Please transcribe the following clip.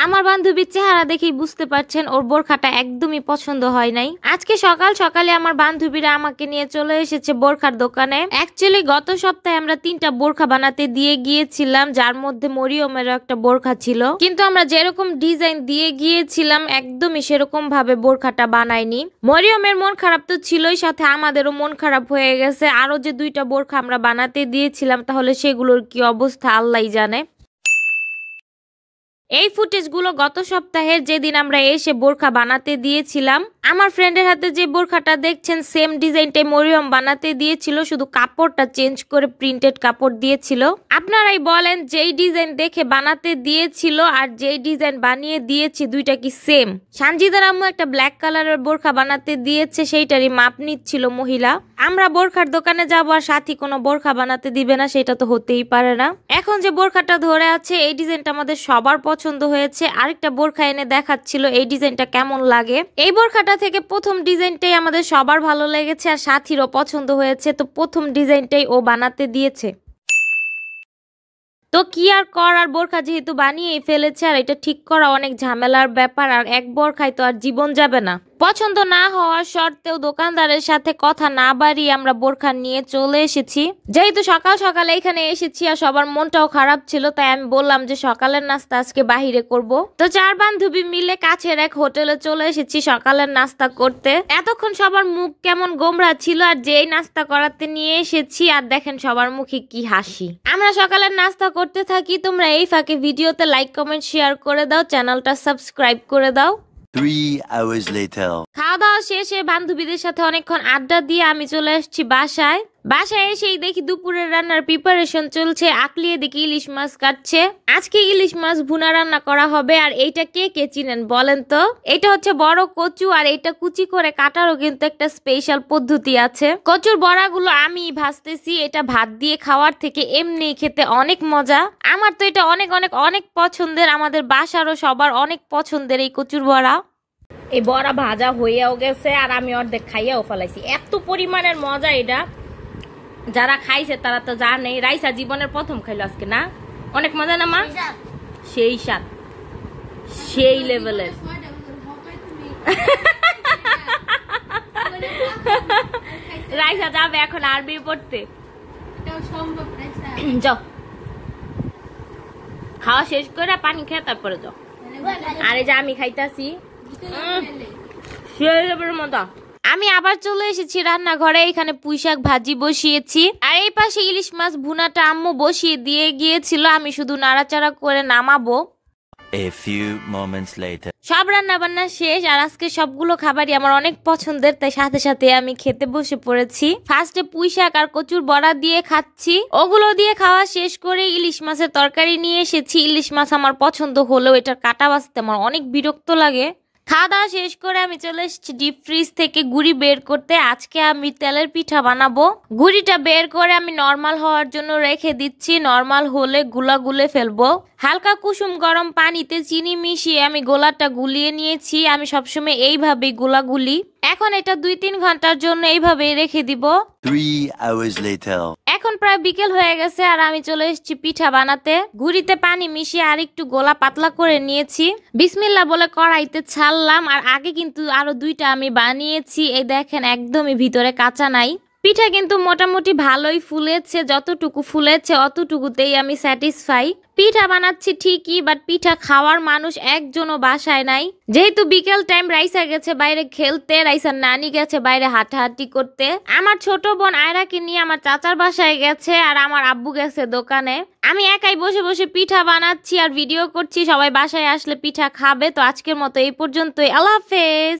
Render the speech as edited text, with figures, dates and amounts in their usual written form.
আমার বান্ধবীর চেহারা দেখেই বুঝতে পারছেন ওর বোরখাটা একদমই পছন্দ হয় নাই। আজকে সকাল সকালে আমার বান্ধবীরা আমাকে নিয়ে চলে এসেছে বোরখার দোকানে। অ্যাকচুয়ালি গত সপ্তাহে আমরা 3টা বোরখা বানাতে দিয়ে গিয়েছিলাম, যার মধ্যে মরিয়মেরও একটা বোরখা ছিল, কিন্তু আমরা যেরকম ডিজাইন দিয়ে গিয়েছিলাম একদমই সেরকম ভাবে বোরখাটা বানাইনি। মরিয়মের মন খারাপ তো ছিলই, সাথে আমাদেরও মন খারাপ হয়ে গেছে। আরো যে 2টা বোরখা আমরা বানাতে দিয়েছিলাম তাহলে সেগুলোর কি অবস্থা আল্লাহই জানে। এই ফুটেজগুলো গত সপ্তাহের যেদিন আমরা এসে বোরখা বানাতে দিয়েছিলাম। আমার ফ্রেন্ডের হাতে যে বোরখাটা দেখছেন সেম ডিজাইনটাই মরিয়ম বানাতে দিয়েছিল, শুধু কাপড়টা চেঞ্জ করে প্রিন্টেড কাপড় দিয়েছিল। আপনারাই বলেন যেই ডিজাইন দেখে বানাতে দিয়েছিল আর যেই ডিজাইন বানিয়ে দিয়েছি দুইটা কি সেম? সানজিদার আম্মু একটা ব্ল্যাক কালারের বোরখা বানাতে দিয়েছে, সেইটারই মাপ নিচ্ছিল মহিলা। আমরা বোরখার দোকানে যাবো আর সাথী কোনো বোরখা বানাতে দিবে না, সেটা তো হতেই পারে না। এখন যে বোরখাটা ধরে আছে এই ডিজাইনটা আমাদের সবার পছন্দ হয়েছে। আরেকটা বোরখা এনে দেখাচ্ছিল এই ডিজাইনটা কেমন লাগে। এই বোরখাটা থেকে প্রথম ডিজাইনটাই আমাদের সবার ভালো লেগেছে আর সাথীরও পছন্দ হয়েছে, তো প্রথম ডিজাইনটাই ও বানাতে দিয়েছে। তো কি আর করার, বোরখা যেহেতু বানিয়েই ফেলেছে আর এটা ঠিক করা অনেক ঝামেলার ব্যাপার, আর এক বোরখায় তো আর জীবন যাবে না। পছন্দ না হওয়ার সত্ত্বেও দোকানদারের সাথে কথা না বাড়িয়ে আমরা বোরখা নিয়ে চলে এসেছি। যেহেতু সকাল সকালে এখানে এসেছি আর সবার মনটাও খারাপ ছিল, তাই আমি বললাম যে সকালের নাস্তা আজকে বাহিরে করব। তো 4 বান্ধবী মিলে কাছের এক হোটেলে চলে এসেছি সকালের নাস্তা করতে। এতক্ষণ সবার মুখ কেমন গোমরা ছিল, আর যেই নাস্তা করাতে নিয়ে এসেছি আর দেখেন সবার মুখে কি হাসি। আমরা সকালের নাস্তা করতে থাকি, তোমরা এই ফাঁকে ভিডিওতে লাইক কমেন্ট শেয়ার করে দাও, চ্যানেলটা সাবস্ক্রাইব করে দাও। 3 hours later. খাওয়া দাওয়া শেষে বান্ধবীদের সাথে অনেকক্ষণ আড্ডা দিয়ে আমি চলে আসছি বাসায়। বাসায় এসেই দেখি দুপুরের রান্নার প্রিপারেশন চলছে। আকলিয়ে দেখি ইলিশ মাছ কাটছে। আজকে ইলিশ মাছ ভুনা রান্না করা হবে। আর এইটা কে কে চিনেন বলেন তো? এটা হচ্ছে বড় কচু, আর এটা কুচি করে কাটারও কিন্তু একটা স্পেশাল পদ্ধতি আছে। কচুর বড়াগুলো আমি ভাজতেছি, এটা ভাত দিয়ে খাওয়ার থেকে এমনি খেতে অনেক মজা। আমার তো এটা অনেক অনেক অনেক পছন্দের, আমাদের বাসারও সবার অনেক পছন্দের এই কচুর বড়া। এই বড়া ভাজা হইয়াও গেছে আর আমি অর্ধেক খাইয়াও ফেলাইছি, এত পরিমাণের মজা এটা। যারা খাইছে তারা তো জানে। রাইসা জীবনের প্রথম খাইলো আজকে, না? অনেক মজা না মা? সেই স্বাদ, সেই লেভেলের। রাইসা যাবে এখন আরবি পড়তে। যাও খাওয়া শেষ করে পানি খেয়ে তারপরে যাও। আর এই যে আমি খাইতাছি, সেই লেভেলের মজা। আমি আবার চলে এসেছি রান্নাঘরে। এখানে পুঁইশাক ভাজি বসিয়েছি, আর এই পাশে ইলিশ মাছ ভুনাটা আম্মু বসিয়ে দিয়ে গিয়েছিল, আমি শুধু নাড়াচাড়া করে নামাবো। A few moments later. সব রান্না বান্না শেষ, আর আজকে সবগুলো খাবারই আমার অনেক পছন্দের, তাই সাথে সাথে আমি খেতে বসে পড়েছি। ফার্স্টে পুঁইশাক আর কচুর বড়া দিয়ে খাচ্ছি। ওগুলো দিয়ে খাওয়া শেষ করে ইলিশ মাছের তরকারি নিয়ে এসেছি। ইলিশ মাছ আমার পছন্দ হলেও এটার কাটা বাছতে আমার অনেক বিরক্ত লাগে। খাওয়া দাওয়া শেষ করে আমি চলে এসেছি ডিপ ফ্রিজ থেকে গুড়ি বের করতে। আজকে আমি তেলের পিঠা বানাবো। গুড়িটা বের করে আমি নরমাল হওয়ার জন্য রেখে দিচ্ছি। নরমাল হলে গুলা গুলে ফেলবো। হালকা কুসুম গরম পানিতে চিনি মিশিয়ে আমি গোলাটা গুলিয়ে নিয়েছি। আমি সবসময় এইভাবেই গোলা গুলি। এখন এটা 2-3 ঘন্টার জন্য এইভাবেই রেখে দিব। 3 hours later. এখন প্রায় বিকেল হয়ে গেছে আর আমি চলে এসেছি পিঠা বানাতে। গুড়িতে পানি মিশিয়ে আর একটু গোলা পাতলা করে নিয়েছি। বিসমিল্লাহ বলে কড়াইতে ছাড়লাম, আর আগে কিন্তু আরো 2টা আমি বানিয়েছি। এই দেখেন একদমই ভিতরে কাঁচা নাই। পিঠা কিন্তু মোটামুটি ভালোই ফুলেছে, যতটুকু ফুলেছে অতটুকুতেই আমি স্যাটিসফাই। পিঠা বানাচ্ছি ঠিকই, বাট পিঠা খাওয়ার মানুষ একজনও বাসায় নাই। যেহেতু বিকেল টাইম, রাইসা গেছে বাইরে খেলতে, রাইসার নানি গেছে বাইরে হাঁটাহাঁটি করতে। আমার ছোট বোন আয়রাকে নিয়ে আমার চাচার বাসায় গেছে, আর আমার আব্বু গেছে দোকানে। আমি একাই বসে বসে পিঠা বানাচ্ছি আর ভিডিও করছি। সবাই বাসায় আসলে পিঠা খাবে। তো আজকের মতো এই পর্যন্তই। আল্লাহ হাফেজ।